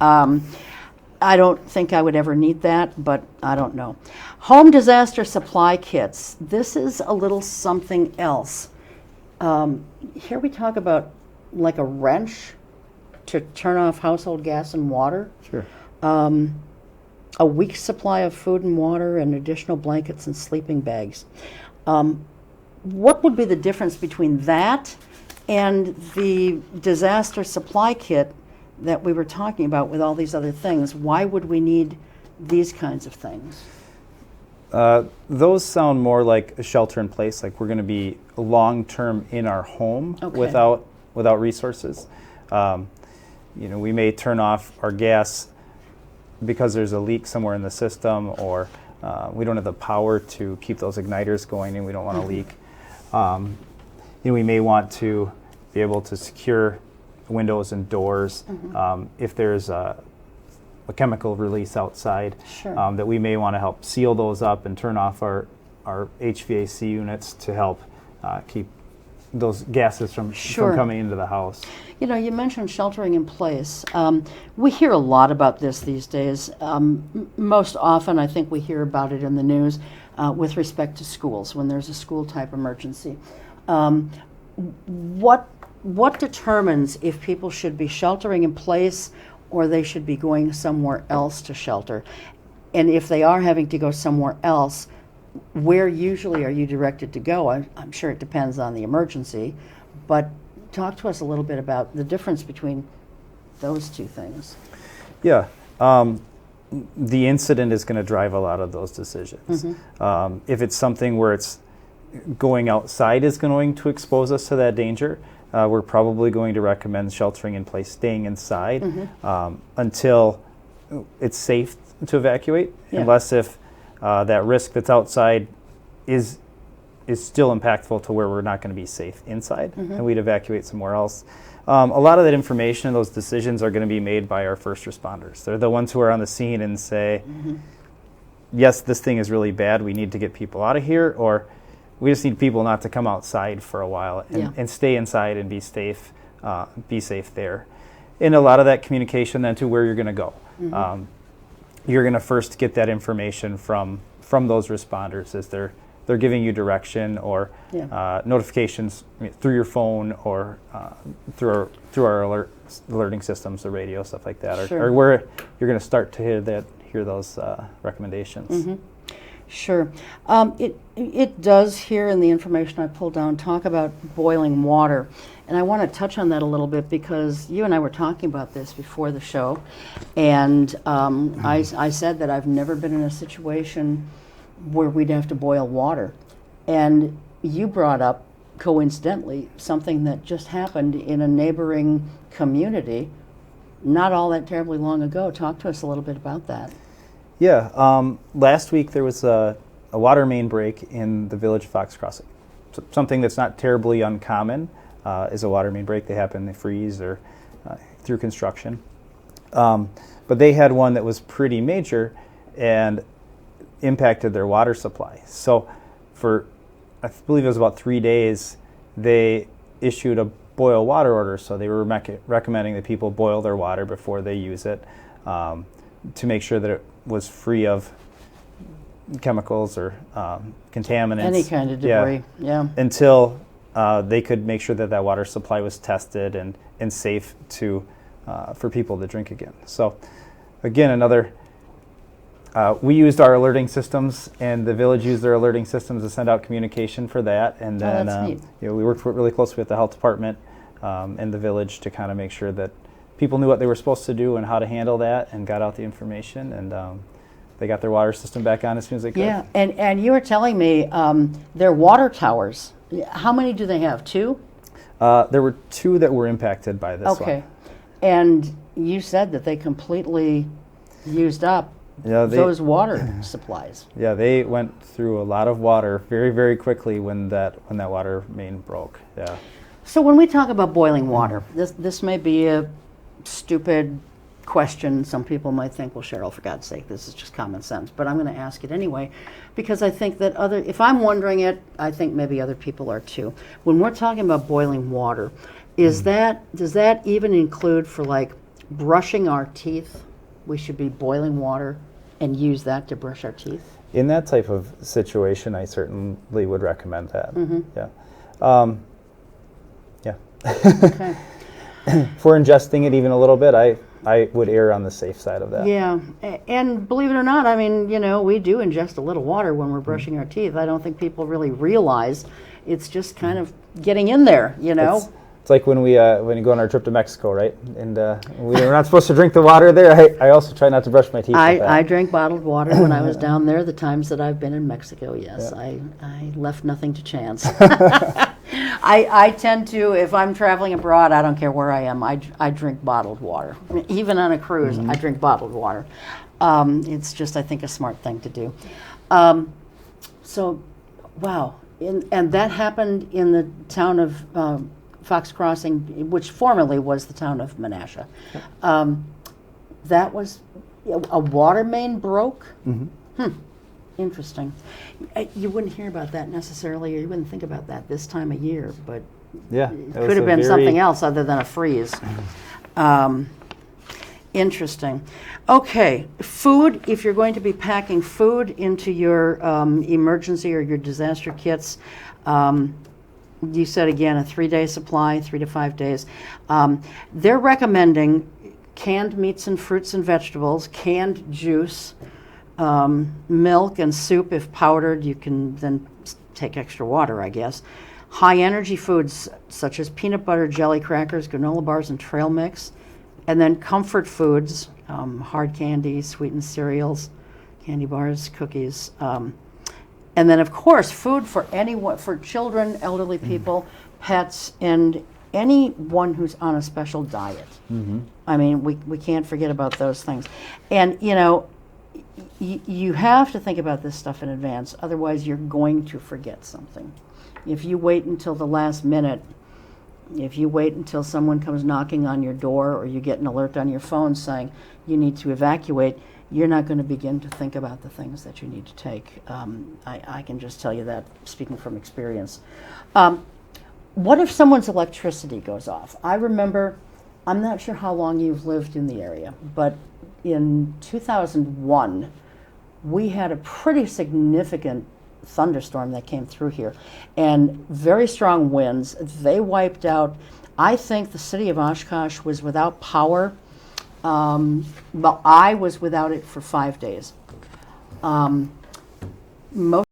I don't think I would ever need that, but I don't know. Home disaster supply kits. This is a little something else. Here we talk about like a wrench to turn off household gas and water. Sure. A week's supply of food and water and additional blankets and sleeping bags. What would be the difference between that and the disaster supply kit that we were talking about with all these other things? Why would we need these kinds of things? Those sound more like a shelter in place, like we're going to be long-term in our home without resources. We may turn off our gas because there's a leak somewhere in the system, or we don't have the power to keep those igniters going and we don't want to leak. We may want to be able to secure windows and doors if there's a chemical release outside. Sure. That we may want to help seal those up and turn off our HVAC units to help keep those gases from coming into the house. You mentioned sheltering in place. We hear a lot about this these days. Most often, I think we hear about it in the news with respect to schools when there's a school type emergency. What determines if people should be sheltering in place or they should be going somewhere else to shelter? And if they are having to go somewhere else, where usually are you directed to go? I'm sure it depends on the emergency, but talk to us a little bit about the difference between those two things. Yeah. The incident is going to drive a lot of those decisions. If it's something where it's going outside is going to expose us to that danger, we're probably going to recommend sheltering in place, staying inside until it's safe to evacuate, unless if that risk that's outside is still impactful to where we're not going to be safe inside, and we'd evacuate somewhere else. A lot of that information and those decisions are going to be made by our first responders. They're the ones who are on the scene and say, yes, this thing is really bad, we need to get people out of here, or we just need people not to come outside for a while and stay inside and be safe there. And a lot of that communication then to where you're going to go. You're going to first get that information from those responders as they're giving you direction or notifications through your phone or through our alerting systems, the radio, stuff like that, or where you're going to start to hear those recommendations. Sure. It does here in the information I pulled down talk about boiling water. And I want to touch on that a little bit because you and I were talking about this before the show. And I said that I've never been in a situation where we'd have to boil water. And you brought up, coincidentally, something that just happened in a neighboring community not all that terribly long ago. Talk to us a little bit about that. Yeah, last week there was a water main break in the village of Fox Crossing. So something that's not terribly uncommon is a water main break. They happen, they freeze or through construction. But they had one that was pretty major and impacted their water supply. So for, I believe it was about 3 days, they issued a boil water order. So they were recommending that people boil their water before they use it to make sure that it was free of chemicals or contaminants. Any kind of debris, until they could make sure that that water supply was tested and safe for people to drink again. So again, we used our alerting systems, and the village used their alerting systems to send out communication for that. And then that's neat. We worked really closely with the health department and the village to kind of make sure that people knew what they were supposed to do and how to handle that, and got out the information, and they got their water system back on as soon as they could. Yeah, and you were telling me their water towers. How many do they have? 2? There were 2 that were impacted by this one. Okay, and you said that they completely used up those water supplies. Yeah, they went through a lot of water very, very quickly when that water main broke. Yeah. So when we talk about boiling water, this may be a stupid question. Some people might think, well, Cheryl, for God's sake, this is just common sense. But I'm going to ask it anyway, because I think that if I'm wondering it, I think maybe other people are too. When we're talking about boiling water, does that even include for like brushing our teeth, we should be boiling water and use that to brush our teeth? In that type of situation, I certainly would recommend that. Mm-hmm. Yeah. Yeah. Okay. For ingesting it even a little bit, I would err on the safe side of that. Yeah, and believe it or not, I mean, we do ingest a little water when we're brushing our teeth. I don't think people really realize it's just kind of getting in there, It's like when you go on our trip to Mexico, right? And we're not supposed to drink the water there. I also try not to brush my teeth. I drank bottled water when I was down there. The times that I've been in Mexico, yes, Yeah. I left nothing to chance. I tend to, if I'm traveling abroad, I don't care where I am, I drink bottled water. Even on a cruise, I drink bottled water. It's just, I think, a smart thing to do. So, wow. And that happened in the town of Fox Crossing, which formerly was the town of Menasha. That was, a water main broke? Mm-hmm. Interesting. You wouldn't hear about that necessarily, or you wouldn't think about that this time of year, but Yeah, it could have been something else other than a freeze. Interesting. Okay, food, if you're going to be packing food into your emergency or your disaster kits, you said again a 3-day supply, 3 to 5 days. They're recommending canned meats and fruits and vegetables, canned juice, milk and soup if powdered. You can then take extra water, I guess. High energy foods such as peanut butter, jelly crackers, granola bars, and trail mix. And then comfort foods, hard candy, sweetened cereals, candy bars, cookies. And then, of course, food for anyone, for children, elderly people, pets, and anyone who's on a special diet. Mm-hmm. I mean, we can't forget about those things. And, you have to think about this stuff in advance, otherwise you're going to forget something. If you wait until the last minute, if you wait until someone comes knocking on your door or you get an alert on your phone saying you need to evacuate, you're not going to begin to think about the things that you need to take. I can just tell you that, speaking from experience. What if someone's electricity goes off? I remember, I'm not sure how long you've lived in the area, but in 2001, we had a pretty significant thunderstorm that came through here, and very strong winds. They wiped out, I think the city of Oshkosh was without power, but I was without it for 5 days. Most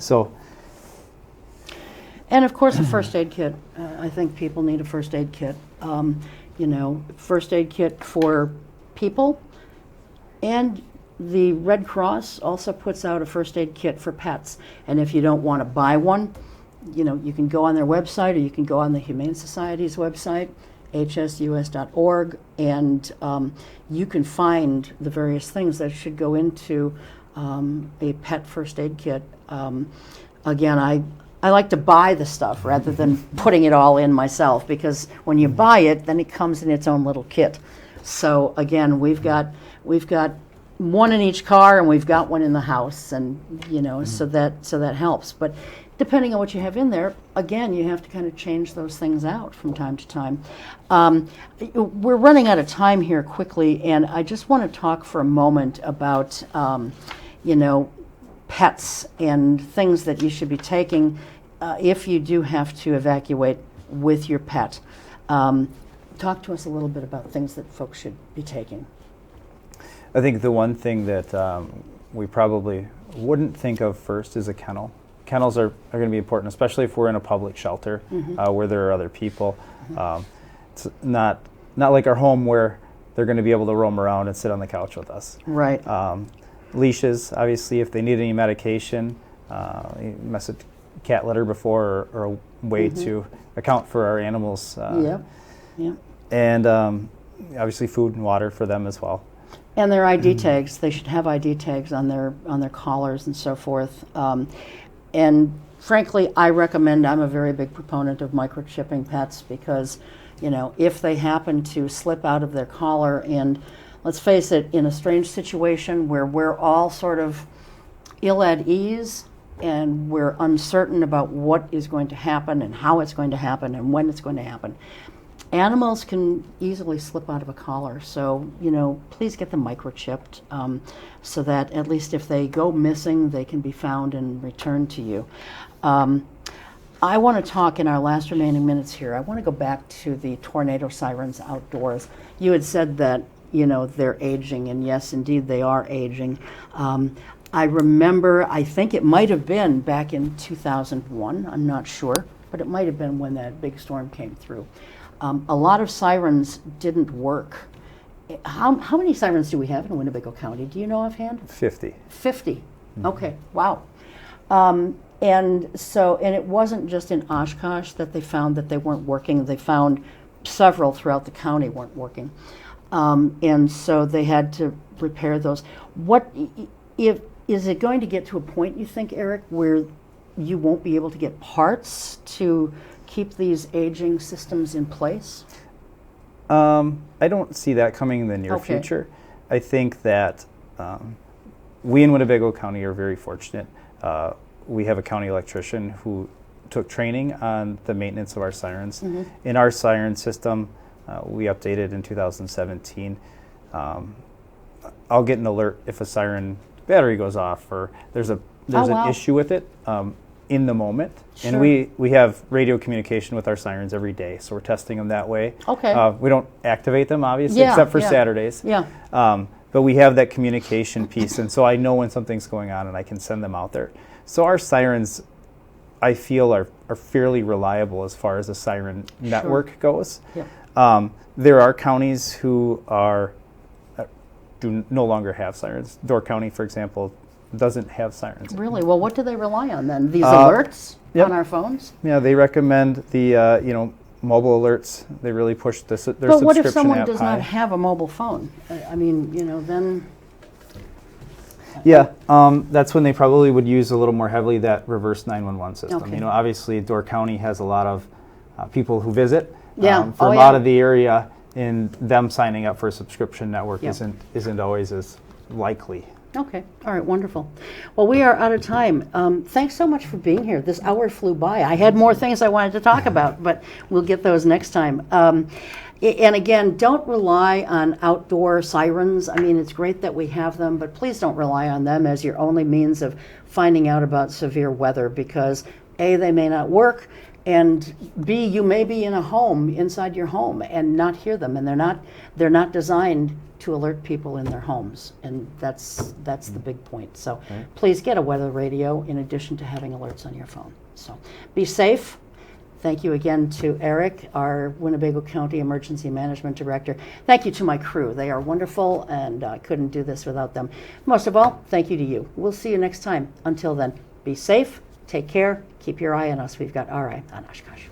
So, And of course, a first aid kit. I think people need a first aid kit. First aid kit for people. And the Red Cross also puts out a first aid kit for pets. And if you don't want to buy one, you can go on their website, or you can go on the Humane Society's website, hsus.org, and you can find the various things that should go into a pet first aid kit. Again, I like to buy the stuff rather than putting it all in myself, because when you buy it, then it comes in its own little kit. So again, we've got one in each car, and we've got one in the house, and so that helps. But depending on what you have in there, again, you have to kind of change those things out from time to time. We're running out of time here quickly, and I just want to talk for a moment about pets and things that you should be taking if you do have to evacuate with your pet. Talk to us a little bit about things that folks should be taking. I think the one thing that we probably wouldn't think of first is a kennel. Kennels are going to be important, especially if we're in a public shelter where there are other people. It's not like our home where they're going to be able to roam around and sit on the couch with us. Right. Leashes, obviously, if they need any medication, mess with cat litter before, or a way to account for our animals. And obviously food and water for them as well. And their ID tags. They should have ID tags on their collars and so forth. And frankly, I'm a very big proponent of microchipping pets because, if they happen to slip out of their collar, and let's face it, in a strange situation where we're all sort of ill at ease and we're uncertain about what is going to happen and how it's going to happen and when it's going to happen, animals can easily slip out of a collar. So, please get them microchipped so that at least if they go missing, they can be found and returned to you. I want to talk in our last remaining minutes here. I want to go back to the tornado sirens outdoors. You had said that, they're aging, and yes, indeed, they are aging. I remember, I think it might have been back in 2001, I'm not sure, but it might have been when that big storm came through. A lot of sirens didn't work. How many sirens do we have in Winnebago County? Do you know offhand? 50. 50. Okay, wow. And it wasn't just in Oshkosh that they found that they weren't working. They found several throughout the county weren't working. And so they had to repair those. Is it going to get to a point, you think, Eric, where you won't be able to get parts to keep these aging systems in place? I don't see that coming in the near future. I think that we in Winnebago County are very fortunate. We have a county electrician who took training on the maintenance of our sirens. In our siren system, we updated in 2017. I'll get an alert if a siren battery goes off or there's an issue with it. In the moment. Sure. And we have radio communication with our sirens every day, so we're testing them that way. Okay. We don't activate them, obviously, except for Saturdays. Yeah. But we have that communication piece, and so I know when something's going on and I can send them out there. So our sirens, I feel, are fairly reliable as far as the siren network goes. Yeah. There are counties who do no longer have sirens. Door County, for example, doesn't have sirens. Really? Well, what do they rely on then? These alerts on our phones? Yeah, they recommend the mobile alerts. They really push their subscription app high. But what if someone does not have a mobile phone? I mean, then... Yeah, that's when they probably would use a little more heavily that reverse 911 system. Okay. Obviously, Door County has a lot of people who visit. Yeah. For a lot of the area, and them signing up for a subscription network isn't always as likely. Okay. All right. Wonderful. Well, we are out of time. Thanks so much for being here. This hour flew by. I had more things I wanted to talk about, but we'll get those next time. And again, don't rely on outdoor sirens. I mean, it's great that we have them, but please don't rely on them as your only means of finding out about severe weather because A, they may not work, and B, you may be in a home, inside your home, and not hear them, and they're not designed to alert people in their homes, and that's the big point. So please get a weather radio in addition to having alerts on your phone. So be safe. Thank you again to Eric, our Winnebago County Emergency Management Director. Thank you to my crew. They are wonderful, and I couldn't do this without them. Most of all, thank you to you. We'll see you next time. Until then, be safe, take care, keep your eye on us. We've got our eye on Oshkosh.